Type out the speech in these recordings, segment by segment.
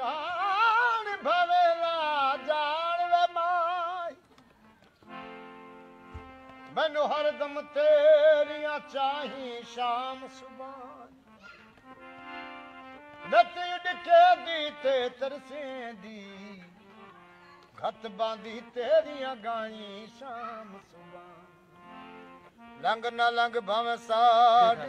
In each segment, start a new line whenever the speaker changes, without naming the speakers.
जान भवेला जान वे माई मैनू हरदम तेरियां चाही शाम सुबह नत डिके दी ते तरसें दी घत बांधी तेरियां गाई शाम सुबह लंग ना लंग भव साठ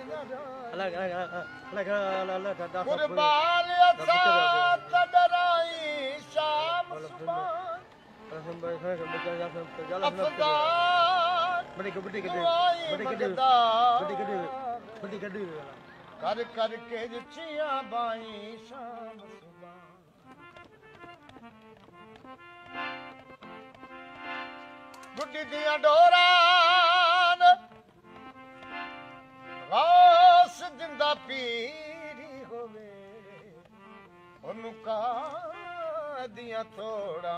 कुर्बान साथ डराई शाम सुबह कर कर के रुचियां बाई शाम सुबह गुड्डी दियां डोरां गास जिंदा पीरी होवे ओनू का दियां थोड़ा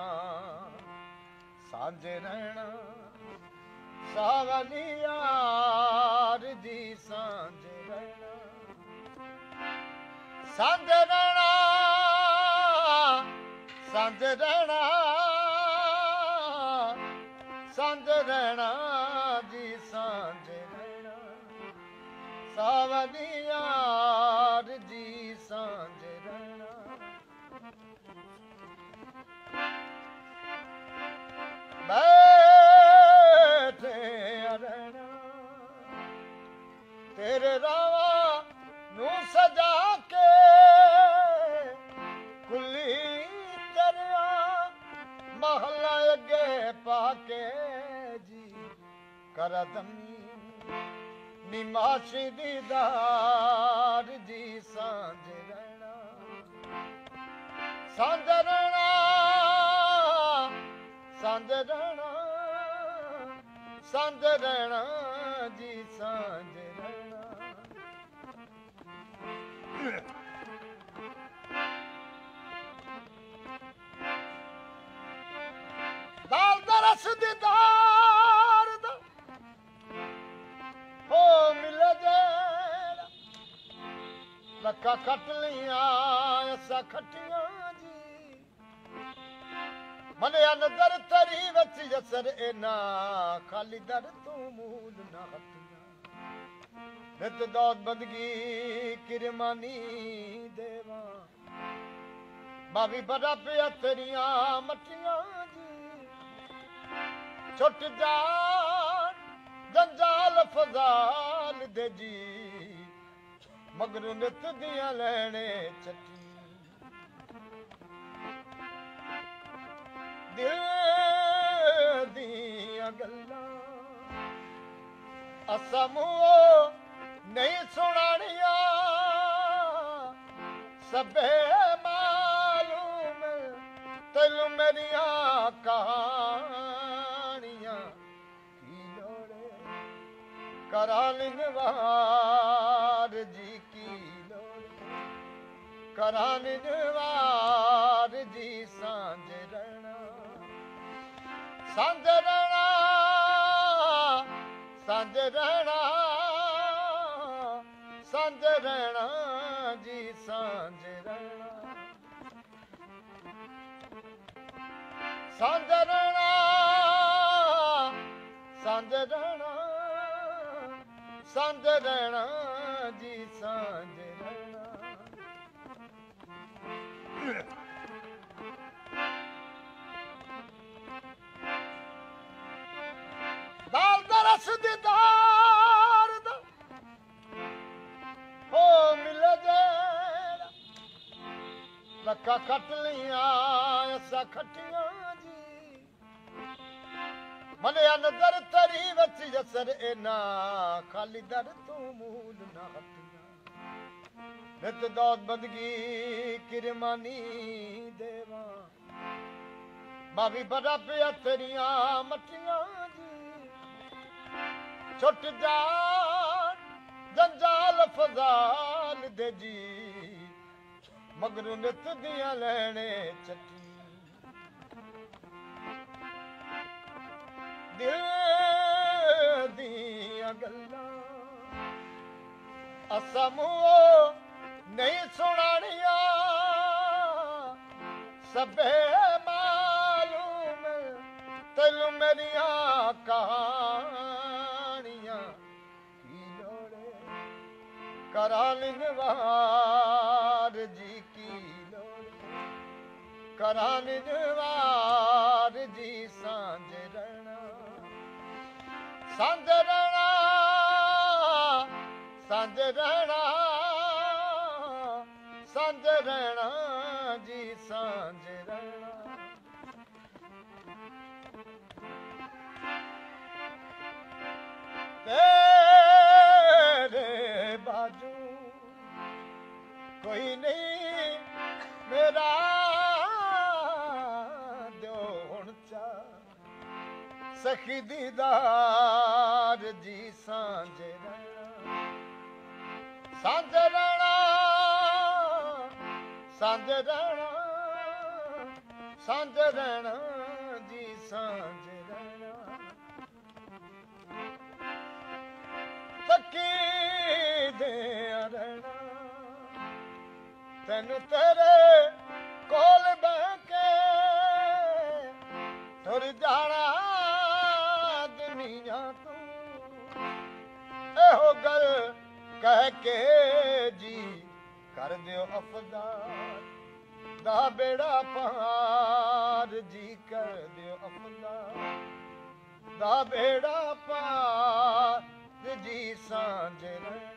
सांझे रहना सावली यार जी सांझे रहना सांझे रहना सांझे रहना सांझे रहना जी सांझे रहना सावली यार जी सांझे रहना बैठे रहना तेरे रावा नू सजा के कुली दरिया महला अगे पाके जी करदमी निमाशी दीदार जी सांझे रहना सांझे रहना सांझे रहना सांझे रहना जी सांझे रहना दाल दा रस दीदार दा हो मिले जेड़ा लक्का खट लिया असा खटियां जी मने नजर तरी वच यसर एना खाली दर तू मूल ना हटिया नित दौद बदगी किरमानी देवा बावी बड़ा पिया तेरियां मटियां जी छुट जान जंजाल फजाल दे जी मगर नित दियां लैने चटी दिल दियां गल्लां असा मूंहों नहीं सुनानिया सबे मालूम तेनू मेरियां कहानियां की लोड़े करानिनवार जी की लोड़े करानिनवार जी सांझे रहना सांझे रहना सांझे रहना सांझे रहना जी सांझे रहना सांझे रहना सांझे रहना सांझे रहना जी सांझे रहना दाल दा रस दीदार दा हो मिले जेड़ा लक्का खट लिया असा खटियां जी मने नजर तरी वच यसर एना खाली दर तू मूल ना हटिया नित दौद बदगी किरमानी देवा बावी बड़ा पिया तेरियां मटियां जी छुट जान जंजाल फजाल दे जी मगर नित दियां लैने चटी दिल दियां गल्लां असा मूंहों नहीं सुनानिया सबे मालूम तेनू मेरियां कहानियां की लोड़े करानिनवार जी की लोड़े करानिनवार जी सांझ रहना सांझ रहना सांझ रहना सांझ रहना जी सांझ रहना तेरे बाजू कोई नहीं मेरा दो हुण चा सखी दीदार जी सांझ रहना सांझ रहना सांझ रहना सांझ रहना जी सांझ रहना तकी दे रहना तेन तेरे कोल बह के तुर जाना दुनिया तू एहो गल कह के जी कर दियो अफदार दा बेड़ा पार जी कर दियो अफदार दा बेड़ा पार जी सांझ रहना